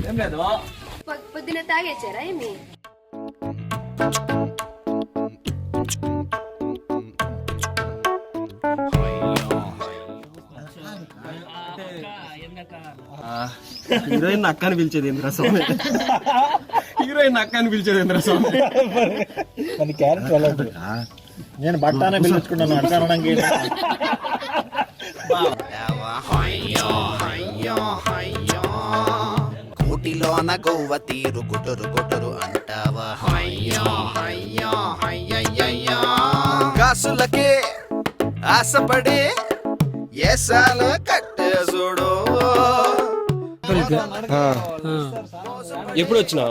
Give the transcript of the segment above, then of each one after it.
ఏం లేదు పొద్దున తాగేచ్చారా ఏమి? హీరోయిన్ అక్క అని పిలిచేది ఏంద్రా స్వామి? హీరోయిన్ అక్క అని పిలిచేది ఏంద్రా స్వామి? మన క్యారెక్టర్ ఎలా ఉంటుంది? నేను బట్టానే పిలుచుకున్నాను అక్క అనడానికి. కోటిలోన గోవ తీరు గుటరు గుటరు అంటావా? కాసులకే ఆశపడి ఏసాల కట్టే చూడు. ఎప్పుడు వచ్చినా?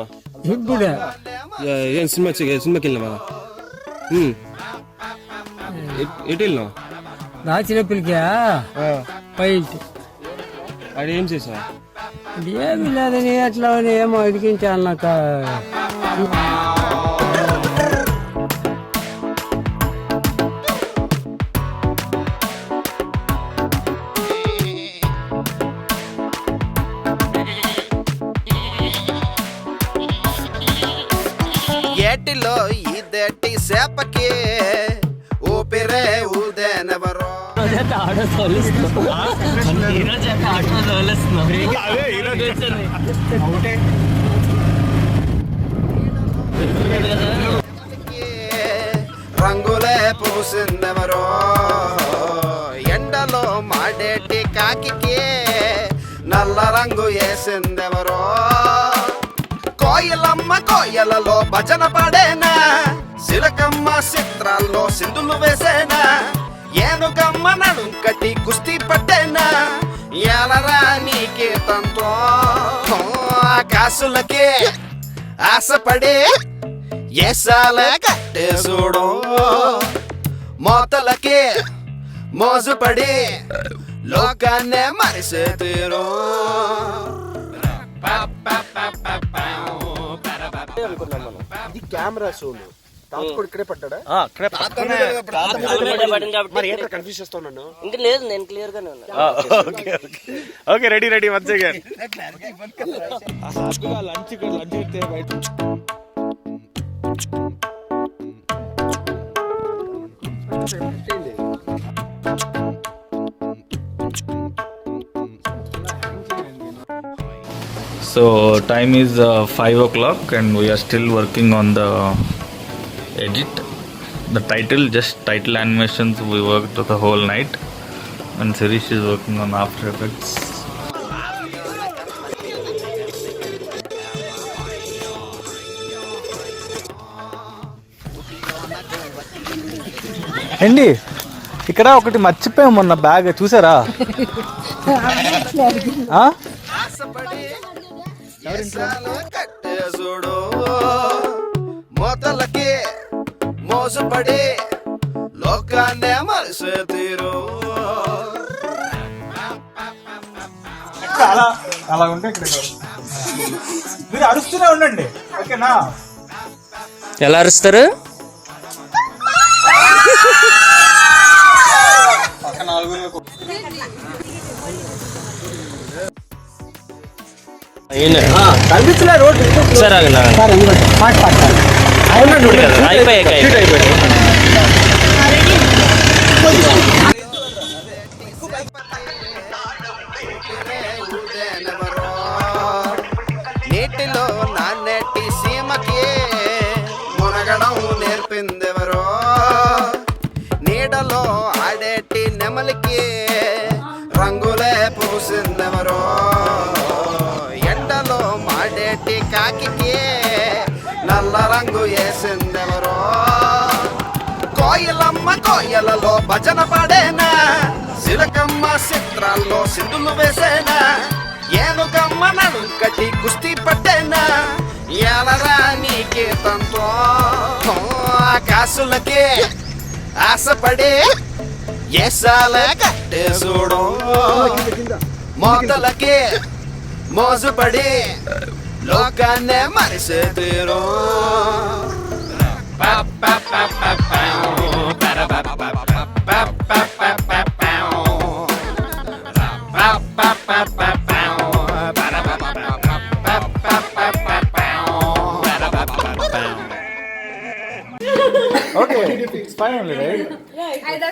ఇప్పుడే ఏం సినిమాకి వెళ్ళినావా? ఎటు వెళ్ళినావు? రాచిన పిలికా పైట్ అది ఏం చేసా? ఏమి లేదని ఎట్లా ఏమో ఇడికించాను నాకు. ఏటిలో ఇదేటి సేపకి ఊపిరే ఊదేనెవరో. రంగులే పూసిందెవరో. ఎండలో మాడేటి కాకికి నల్ల రంగు వేసిందెవరో. కోయలమ్మ కోయలలో భజన పడేనా, సిలకమ్మ చిత్రాల్లో సింధులు వేసేనా, ఏనుగమ్మ నడుంకటి కుస్తీ పట్టేనా, ఎలరా నీకే తంతో. కాసులకే ఆశపడి ఏసాల కట్టే చూడు. మోతలకే మోజుపడి లోకాన్నే మరిసే తీరు. ఇది కెమెరా షోలు తాతకుడు ఇక్కడే పడ్డా? మరి ఏంటో కన్ఫ్యూజ్ చేస్తున్నాను. ఇంకా లేదు, నేను క్లియర్ గానే ఉన్నా. Okay ready ready once again. So time is 5 o'clock and we are still working on the edit. The title animations we worked the whole night and Sirish is working on After Effects. అండి ఇక్కడ ఒకటి మర్చిపోయాం మొన్న bag చూసారా? కట్టే చూడు. మోతలకి మోసపడి లోకాన్నే మరిసే తీరు. అలా ఉంటే ఇక్కడ మీరు అరుస్తూనే ఉండండి ఓకేనా? ఎలా అరుస్తారు? కనిపించలే రోడ్ సరే అయిపోయాక నీటిలో నాన్నెట్టి సీమకి మునగడం నేర్పిందెవరో. నీడలో ఆడేటి నెమలికి రంగులే పూసిందెవరో. ఎండలో మాడేటి కాకికి నల్ల రంగు వేసిందెవరో. కోయలమ్మ కోయలలో భజన పడేనా, సిలకమ్మ చిత్రాల్లో సింధులు వేసేనా, ఏనుగమ్మ నడుంకటి కుస్తీ పట్టేనా, ఎలరా నీకే తంతో. కాసులకే ఆశపడి ఏసాల కట్టే చూడు. మోతలకే మోజుపడి లోకాన్నే మరిసే తీరు.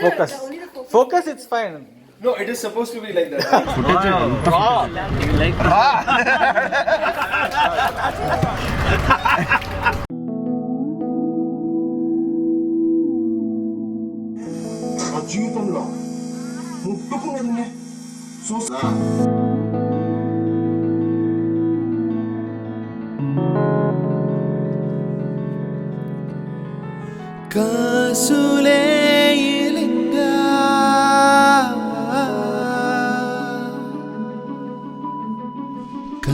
Focus, it's fine. No, it is supposed to be like that. జీవితంలో ముట్టుకున్నది చూసా కాసులే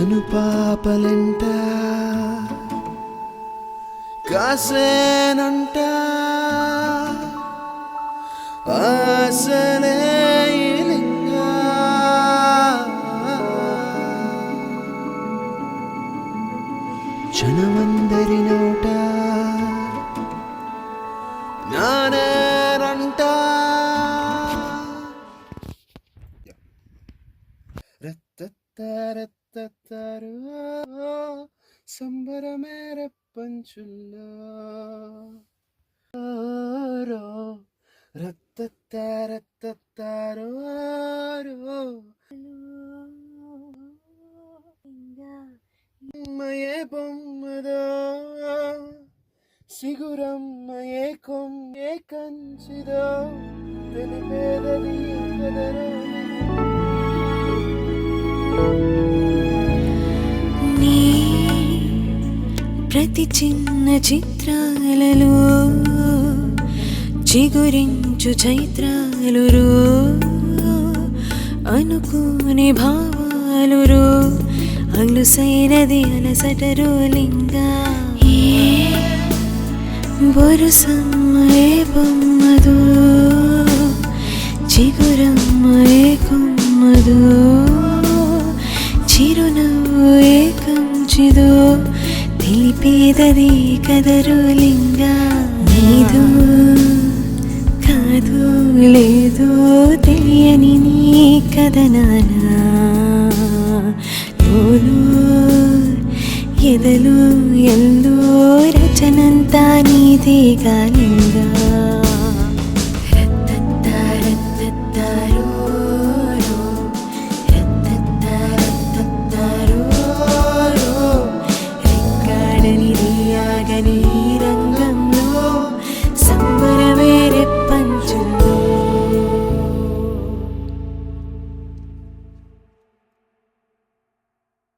కనుపాపలంట కాసేనంట ఆసలే జనమందరి నోట నానేరంట రత్తరు సంబరమే రెప్పంచుల్లో రత్తరు మయే బొమ్మదో సిగురమ్మయే కొమ్మే కంచిదో తెలిపేదది కదరో నీ ప్రతి చిన్న చిత్రాలలో చిగురించు చైత్రాలు అనుకోని భావాలు అలుసైనది అలసటరు లింగా బొరుసమ్మయే బొమ్మదు చిగురమ్మయే కొమ్మదు చిరునవ్వు ఏకంచిదో తెలిపేదది కదరు లింగా నీదు కాదు లేదు తెలియని నీ కథనానా తోలు ఎదలు ఎల్లో రచనంతా నీదే గాలి